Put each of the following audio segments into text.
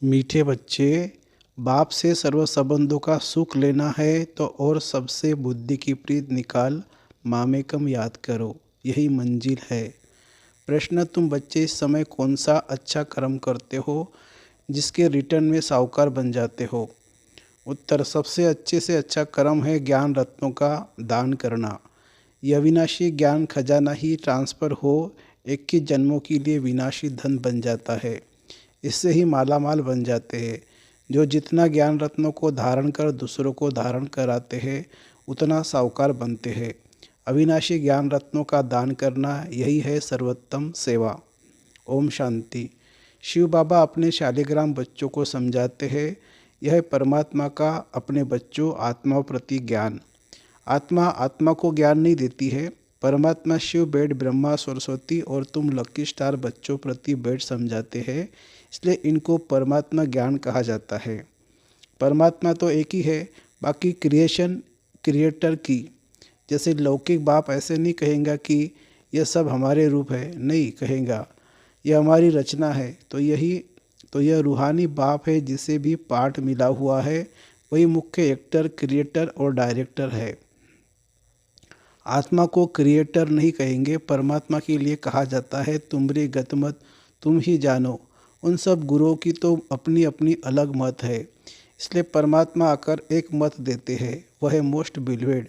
मीठे बच्चे, बाप से सर्व संबंधों का सुख लेना है तो और सबसे बुद्धि की प्रीत निकाल मामेकम याद करो, यही मंजिल है। प्रश्न, तुम बच्चे इस समय कौन सा अच्छा कर्म करते हो जिसके रिटर्न में साहूकार बन जाते हो? उत्तर, सबसे अच्छे से अच्छा कर्म है ज्ञान रत्नों का दान करना। यह विनाशी ज्ञान खजाना ही ट्रांसफ़र हो 21 जन्मों के लिए विनाशी धन बन जाता है। इससे ही मालामाल बन जाते हैं। जो जितना ज्ञान रत्नों को धारण कर दूसरों को धारण कराते हैं उतना साहूकार बनते हैं। अविनाशी ज्ञान रत्नों का दान करना यही है सर्वोत्तम सेवा। ओम शांति। शिव बाबा अपने शालिग्राम बच्चों को समझाते हैं, यह परमात्मा का अपने बच्चों आत्माओं प्रति ज्ञान। आत्मा आत्मा को ज्ञान नहीं देती है। परमात्मा शिव बेड ब्रह्मा सरस्वती और तुम लकी स्टार बच्चों प्रति बेड समझाते हैं, इसलिए इनको परमात्मा ज्ञान कहा जाता है। परमात्मा तो एक ही है, बाकी क्रिएशन क्रिएटर की। जैसे लौकिक बाप ऐसे नहीं कहेगा कि यह सब हमारे रूप है, नहीं कहेगा यह हमारी रचना है। तो यह रूहानी बाप है जिसे भी पार्ट मिला हुआ है, वही मुख्य एक्टर क्रिएटर और डायरेक्टर है। आत्मा को क्रिएटर नहीं कहेंगे, परमात्मा के लिए कहा जाता है तुमरी गतमत तुम ही जानो। उन सब गुरुओं की तो अपनी अपनी अलग मत है, इसलिए परमात्मा आकर एक मत देते हैं, वह है मोस्ट बिलीवेड।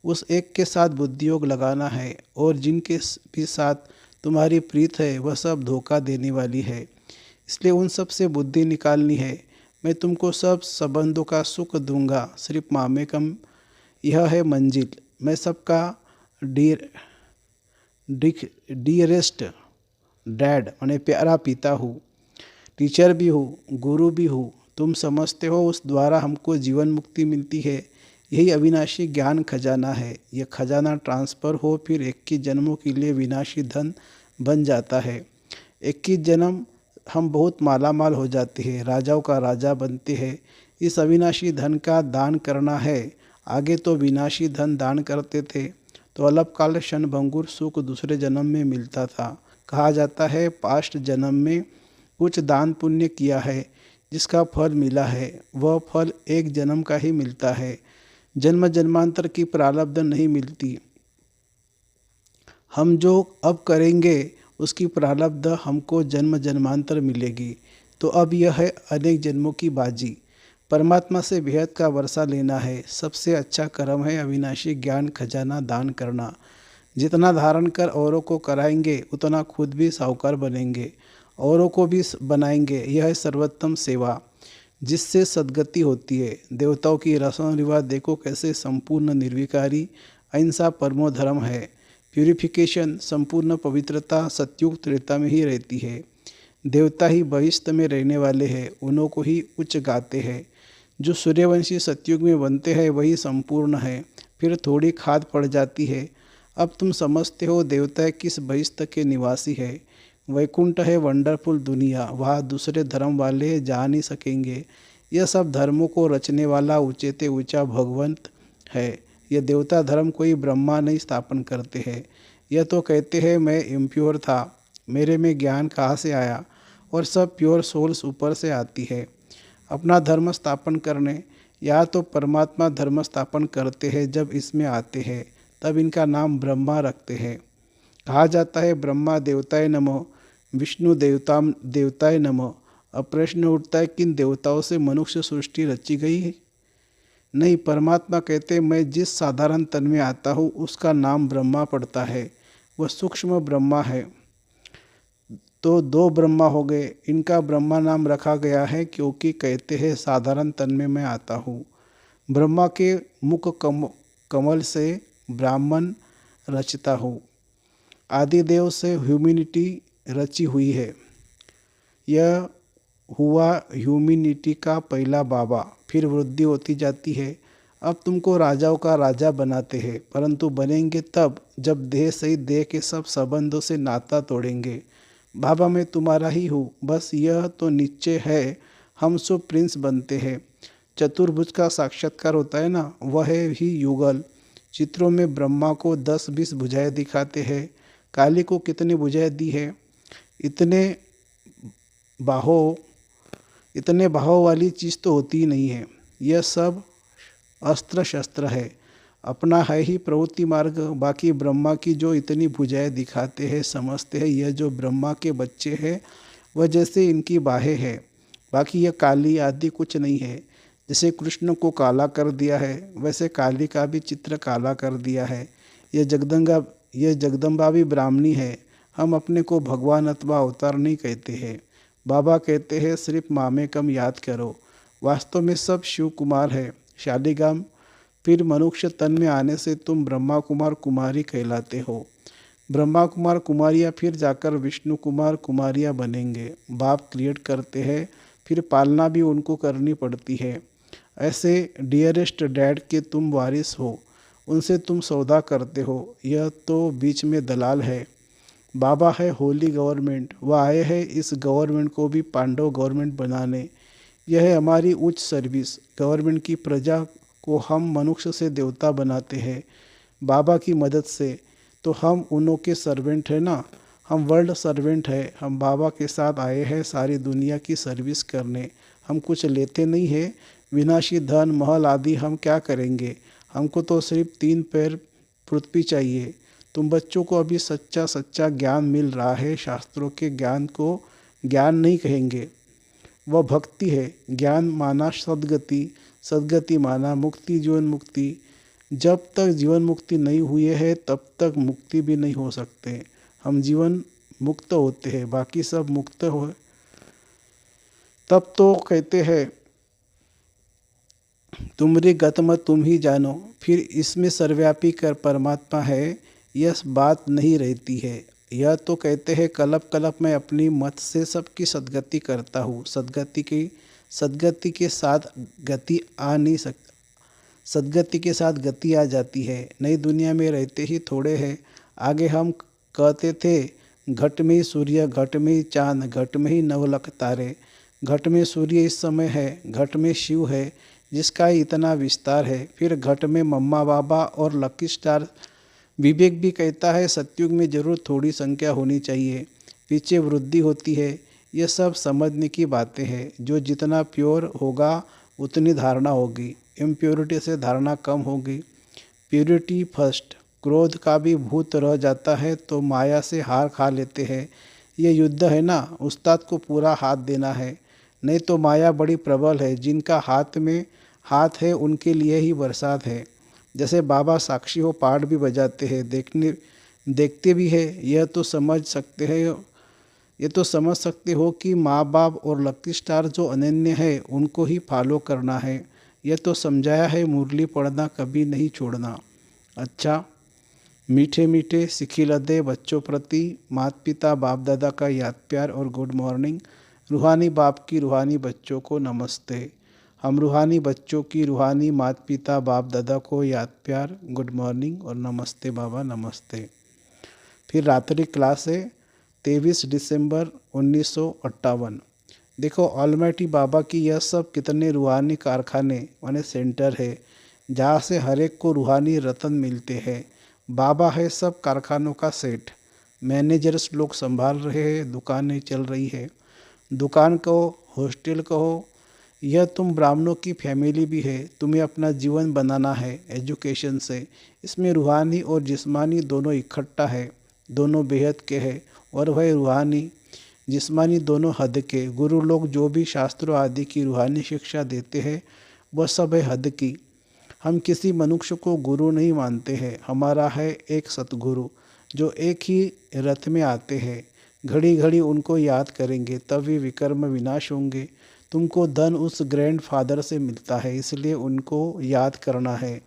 उस एक के साथ बुद्धियोग लगाना है और जिनके भी साथ तुम्हारी प्रीत है वह सब धोखा देने वाली है, इसलिए उन सब से बुद्धि निकालनी है। मैं तुमको सब संबंधों का सुख दूंगा, सिर्फ मामेकम यह है मंजिल। मैं सबका डियरेस्ट डैड माने प्यारा पिता हूँ, टीचर भी हूँ, गुरु भी हूँ। तुम समझते हो उस द्वारा हमको जीवन मुक्ति मिलती है, यही अविनाशी ज्ञान खजाना है। यह खजाना ट्रांसफ़र हो फिर 21 जन्मों के लिए विनाशी धन बन जाता है। 21 जन्म हम बहुत मालामाल हो जाते हैं, राजाओं का राजा बनते हैं। इस अविनाशी धन का दान करना है। आगे तो विनाशी धन दान करते थे तो अल्पकाल क्षणभंगुर सुख दूसरे जन्म में मिलता था। कहा जाता है पास्ट जन्म में कुछ दान पुण्य किया है, जिसका फल मिला है वह फल एक जन्म का ही मिलता है, जन्म जन्मांतर की प्रारब्ध नहीं मिलती। हम जो अब करेंगे उसकी प्रारब्ध हमको जन्म जन्मांतर मिलेगी। तो अब यह है अनेक जन्मों की बाजी। परमात्मा से बेहद का वर्षा लेना है। सबसे अच्छा कर्म है अविनाशी ज्ञान खजाना दान करना। जितना धारण कर औरों को कराएंगे उतना खुद भी साहूकार बनेंगे, औरों को भी बनाएंगे। यह है सर्वोत्तम सेवा जिससे सद्गति होती है। देवताओं की रस्म रिवाज देखो कैसे संपूर्ण निर्विकारी अहिंसा परमो धर्म है। प्यूरिफिकेशन संपूर्ण पवित्रता सत्युग त्रेता में ही रहती है। देवता ही बहिष्ठ में रहने वाले हैं, उन्हों को ही उच्च गाते हैं। जो सूर्यवंशी सतयुग में बनते हैं वही संपूर्ण है, फिर थोड़ी खाद पड़ जाती है। अब तुम समझते हो देवता किस बहिष्ठ के निवासी है। वैकुंठ है वंडरफुल दुनिया, वहाँ दूसरे धर्म वाले जा नहीं सकेंगे। यह सब धर्मों को रचने वाला ऊँचे ते ऊँचा भगवंत है। यह देवता धर्म कोई ब्रह्मा नहीं स्थापन करते हैं। यह तो कहते हैं मैं इम्प्योर था, मेरे में ज्ञान कहाँ से आया, और सब प्योर सोल्स ऊपर से आती है अपना धर्म स्थापन करने। या तो परमात्मा धर्म स्थापन करते हैं, जब इसमें आते हैं तब इनका नाम ब्रह्मा रखते हैं। कहा जाता है ब्रह्मा देवताय नमः, विष्णु देवताय नमः। अब प्रश्न उठता है किन देवताओं से मनुष्य सृष्टि रची गई है? नहीं, परमात्मा कहते मैं जिस साधारण तन में आता हूँ उसका नाम ब्रह्मा पड़ता है, वह सूक्ष्म ब्रह्मा है। तो दो ब्रह्मा हो गए, इनका ब्रह्मा नाम रखा गया है क्योंकि कहते हैं साधारण तन में मैं आता हूँ। ब्रह्मा के मुख कमल से ब्राह्मण रचता हूँ। आदिदेव से ह्यूमैनिटी रची हुई है। यह हुआ ह्यूमैनिटी का पहला बाबा, फिर वृद्धि होती जाती है। अब तुमको राजाओं का राजा बनाते हैं, परंतु बनेंगे तब जब देह सहित देह के सब संबंधों से नाता तोड़ेंगे। बाबा मैं तुम्हारा ही हूँ, बस यह तो निश्चय है हम सब प्रिंस बनते हैं। चतुर्भुज का साक्षात्कार होता है ना, वह है ही युगल। चित्रों में ब्रह्मा को 10-20 भुजाएं दिखाते हैं। काली को कितनी भुजाएं दी है? इतने बाहों इतने भाव वाली चीज़ तो होती ही नहीं है। यह सब अस्त्र शस्त्र है, अपना है ही प्रवृत्ति मार्ग। बाकी ब्रह्मा की जो इतनी भुजाएं दिखाते हैं, समझते हैं यह जो ब्रह्मा के बच्चे हैं वह जैसे इनकी बाहें हैं, बाकी यह काली आदि कुछ नहीं है। जैसे कृष्ण को काला कर दिया है वैसे काली का भी चित्र काला कर दिया है। यह जगदम्बा भी ब्राह्मणी है। हम अपने को भगवान अथवा अवतार नहीं कहते हैं। बाबा कहते हैं सिर्फ मामेकम याद करो। वास्तव में सब शिव कुमार है। शालिग्राम, फिर मनुष्य तन में आने से तुम ब्रह्मा कुमार कुमारी कहलाते हो। ब्रह्मा कुमार कुमारियाँ फिर जाकर विष्णु कुमार कुमारियाँ बनेंगे। बाप क्रिएट करते हैं, फिर पालना भी उनको करनी पड़ती है। ऐसे डियरेस्ट डैड के तुम वारिस हो, उनसे तुम सौदा करते हो। यह तो बीच में दलाल है। बाबा है होली गवर्नमेंट, वह आए हैं इस गवर्नमेंट को भी पांडव गवर्नमेंट बनाने। यह है हमारी उच्च सर्विस। गवर्नमेंट की प्रजा को हम मनुष्य से देवता बनाते हैं बाबा की मदद से। तो हम उन्हों के सर्वेंट हैं ना, हम वर्ल्ड सर्वेंट है। हम बाबा के साथ आए हैं सारी दुनिया की सर्विस करने। हम कुछ लेते नहीं हैं। विनाशी धन महल आदि हम क्या करेंगे। हमको तो सिर्फ 3 पैर पृथ्वी चाहिए। तुम बच्चों को अभी सच्चा सच्चा ज्ञान मिल रहा है। शास्त्रों के ज्ञान को ज्ञान नहीं कहेंगे, वह भक्ति है। ज्ञान माना सद्गति, सद्गति माना मुक्ति, जीवन मुक्ति। जब तक जीवन मुक्ति नहीं हुई है तब तक मुक्ति भी नहीं हो सकते। हम जीवन मुक्त होते हैं, बाकी सब मुक्त हो। तब तो कहते हैं तुमरी गतमत तुम ही जानो। फिर इसमें सर्वव्यापी कर परमात्मा है, यह बात नहीं रहती है। यह तो कहते हैं कल्प कल्प मैं अपनी मत से सबकी सद्गति करता हूँ। सद्गति के साथ गति आ नहीं सकती। सद्गति के साथ गति आ जाती है। नई दुनिया में रहते ही थोड़े हैं। आगे हम कहते थे घट में ही सूर्य, घट में ही चांद, घट में ही नवलख तारे। घट में सूर्य इस समय है, घट में शिव है जिसका इतना विस्तार है। फिर घट में मम्मा बाबा और लकी स्टार। विवेक भी कहता है सतयुग में जरूर थोड़ी संख्या होनी चाहिए, पीछे वृद्धि होती है। ये सब समझने की बातें हैं। जो जितना प्योर होगा उतनी धारणा होगी, इम्प्योरिटी से धारणा कम होगी। Purity first. क्रोध का भी भूत रह जाता है तो माया से हार खा लेते हैं। ये युद्ध है ना, उस्ताद को पूरा हाथ देना है, नहीं तो माया बड़ी प्रबल है। जिनका हाथ में हाथ है उनके लिए ही बरसात है। जैसे बाबा साक्षी हो पाठ भी बजाते हैं, देखते भी है। ये तो समझ सकते हो कि माँ बाप और लकी स्टार जो अनन्य है उनको ही फॉलो करना है। यह तो समझाया है मुरली पढ़ना कभी नहीं छोड़ना। अच्छा, मीठे मीठे सिखिलदे बच्चों प्रति माता पिता बाप दादा का याद प्यार और गुड मॉर्निंग। रूहानी बाप की रूहानी बच्चों को नमस्ते। हम रूहानी बच्चों की रूहानी माता पिता बाप दादा को याद प्यार, गुड मॉर्निंग और नमस्ते बाबा नमस्ते। फिर रात्रि क्लास है 23 दिसंबर 1958। देखो ऑलमाइटी बाबा की यह सब कितने रूहानी कारखाने माने सेंटर है जहाँ से हर एक को रूहानी रतन मिलते हैं। बाबा है सब कारखानों का सेठ। मैनेजर्स लोग संभाल रहे हैं, दुकानें चल रही है। दुकान कहो, हॉस्टल कहो, यह तुम ब्राह्मणों की फैमिली भी है। तुम्हें अपना जीवन बनाना है एजुकेशन से। इसमें रूहानी और जिस्मानी दोनों इकट्ठा है, दोनों बेहद के हैं। और वह रूहानी जिस्मानी दोनों हद के। गुरु लोग जो भी शास्त्रों आदि की रूहानी शिक्षा देते हैं वह सब है हद की। हम किसी मनुष्य को गुरु नहीं मानते हैं। हमारा है एक सतगुरु जो एक ही रथ में आते हैं। घड़ी घड़ी उनको याद करेंगे तभी विकर्म विनाश होंगे। तुमको धन उस ग्रैंड फादर से मिलता है, इसलिए उनको याद करना है।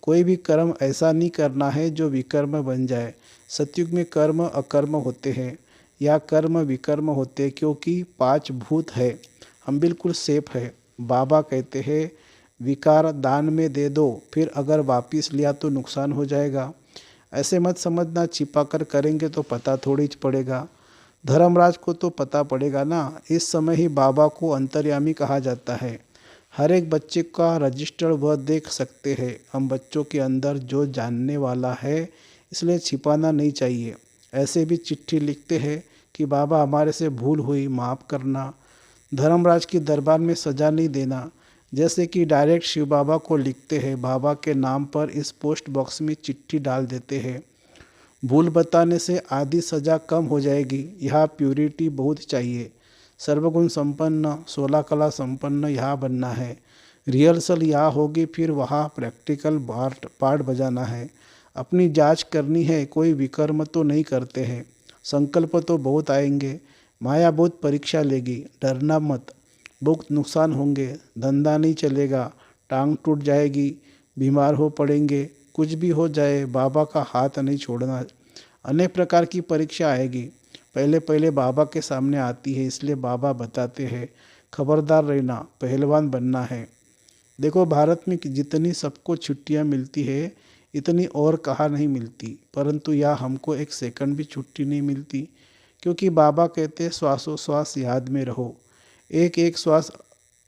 कोई भी कर्म ऐसा नहीं करना है जो विकर्म बन जाए। सतयुग में कर्म अकर्म होते हैं या कर्म विकर्म होते हैं, क्योंकि 5 भूत है। हम बिल्कुल सेफ है। बाबा कहते हैं विकार दान में दे दो, फिर अगर वापिस लिया तो नुकसान हो जाएगा। ऐसे मत समझना छिपा कर करेंगे तो पता थोड़ी पड़ेगा। धर्मराज को तो पता पड़ेगा ना। इस समय ही बाबा को अंतर्यामी कहा जाता है। हर एक बच्चे का रजिस्टर वह देख सकते हैं। हम बच्चों के अंदर जो जानने वाला है, इसलिए छिपाना नहीं चाहिए। ऐसे भी चिट्ठी लिखते हैं कि बाबा हमारे से भूल हुई, माफ़ करना। धर्मराज की दरबार में सजा नहीं देना, जैसे कि डायरेक्ट शिव बाबा को लिखते हैं, बाबा के नाम पर इस पोस्ट बॉक्स में चिट्ठी डाल देते हैं। भूल बताने से आधी सज़ा कम हो जाएगी। यहाँ प्यूरिटी बहुत चाहिए। सर्वगुण संपन्न 16 कला संपन्न यहाँ बनना है। रिहर्सल यहाँ होगी, फिर वहाँ प्रैक्टिकल पार्ट बजाना है। अपनी जांच करनी है, कोई विकर्म तो नहीं करते हैं। संकल्प तो बहुत आएंगे, माया बहुत परीक्षा लेगी। डरना मत, बहुत नुकसान होंगे। धंधा नहीं चलेगा, टांग टूट जाएगी, बीमार हो पड़ेंगे। कुछ भी हो जाए, बाबा का हाथ नहीं छोड़ना। अनेक प्रकार की परीक्षा आएगी, पहले पहले बाबा के सामने आती है, इसलिए बाबा बताते हैं खबरदार रहना, पहलवान बनना है। देखो, भारत में जितनी सबको छुट्टियां मिलती है, इतनी और कहाँ नहीं मिलती, परंतु यहाँ हमको एक सेकंड भी छुट्टी नहीं मिलती, क्योंकि बाबा कहते हैं श्वासोश्वास याद में रहो। एक एक श्वास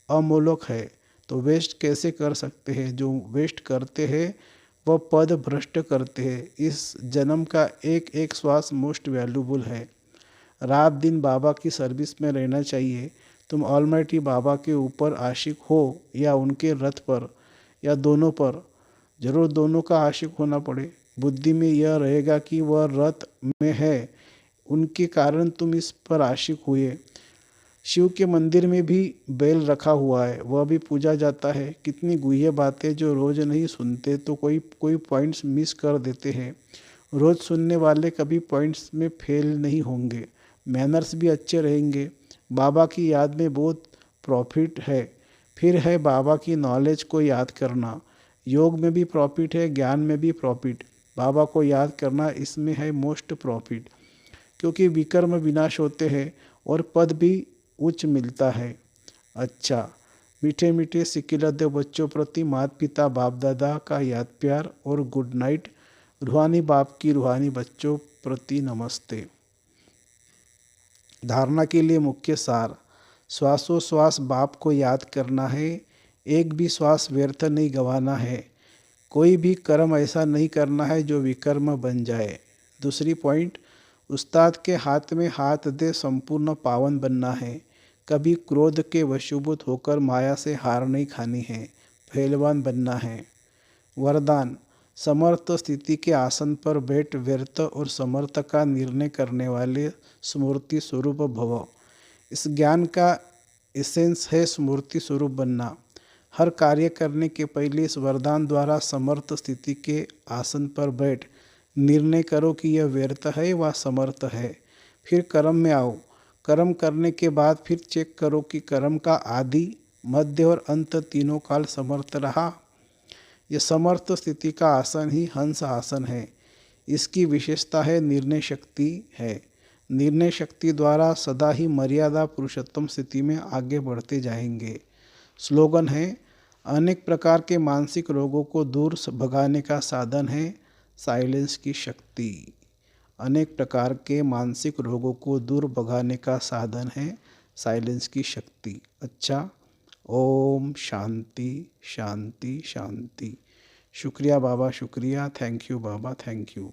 अमूल्य है, तो वेस्ट कैसे कर सकते हैं? जो वेस्ट करते हैं वह पद भ्रष्ट करते हैं। इस जन्म का एक एक श्वास मोस्ट वैल्यूबल है। रात दिन बाबा की सर्विस में रहना चाहिए। तुम ऑलमाइटी बाबा के ऊपर आशिक हो या उनके रथ पर, या दोनों पर, जरूर दोनों का आशिक होना पड़े। बुद्धि में यह रहेगा कि वह रथ में है, उनके कारण तुम इस पर आशिक हुए। शिव के मंदिर में भी बैल रखा हुआ है, वह भी पूजा जाता है। कितनी गुह्य बातें जो रोज़ नहीं सुनते, तो कोई पॉइंट्स मिस कर देते हैं। रोज़ सुनने वाले कभी पॉइंट्स में फेल नहीं होंगे, मैनर्स भी अच्छे रहेंगे। बाबा की याद में बहुत प्रॉफिट है। फिर है बाबा की नॉलेज को याद करना। योग में भी प्रॉफिट है, ज्ञान में भी प्रॉफिट। बाबा को याद करना, इसमें है मोस्ट प्रॉफिट, क्योंकि विकर्म विनाश होते हैं और पद भी उच्च मिलता है। अच्छा, मीठे मीठे सिकिलत बच्चों प्रति माता पिता बाप दादा का याद प्यार और गुड नाइट। रूहानी बाप की रूहानी बच्चों प्रति नमस्ते। धारणा के लिए मुख्य सार, श्वासोश्वास बाप को याद करना है। एक भी श्वास व्यर्थ नहीं गंवाना है। कोई भी कर्म ऐसा नहीं करना है जो विकर्म बन जाए। दूसरी पॉइंट, उस्ताद के हाथ में हाथ दे संपूर्ण पावन बनना है। कभी क्रोध के वशीभूत होकर माया से हार नहीं खानी है, पहलवान बनना है। वरदान, समर्थ स्थिति के आसन पर बैठ व्यर्थ और समर्थ का निर्णय करने वाले स्मूर्ति स्वरूप भव। इस ज्ञान का एसेंस है स्मूर्ति स्वरूप बनना। हर कार्य करने के पहले इस वरदान द्वारा समर्थ स्थिति के आसन पर बैठ निर्णय करो कि यह व्यर्थ है व समर्थ है। फिर कर्म में आओ। कर्म करने के बाद फिर चेक करो कि कर्म का आदि, मध्य और अंत तीनों काल समर्थ रहा। यह समर्थ स्थिति का आसन ही हंस आसन है। इसकी विशेषता है निर्णय शक्ति है। निर्णय शक्ति द्वारा सदा ही मर्यादा पुरुषोत्तम स्थिति में आगे बढ़ते जाएंगे। स्लोगन है, अनेक प्रकार के मानसिक रोगों को दूर भगाने का साधन है साइलेंस की शक्ति। अनेक प्रकार के मानसिक रोगों को दूर भगाने का साधन है साइलेंस की शक्ति। अच्छा, ओम शांति शांति शांति। शुक्रिया बाबा, शुक्रिया। Thank you Baba, thank you.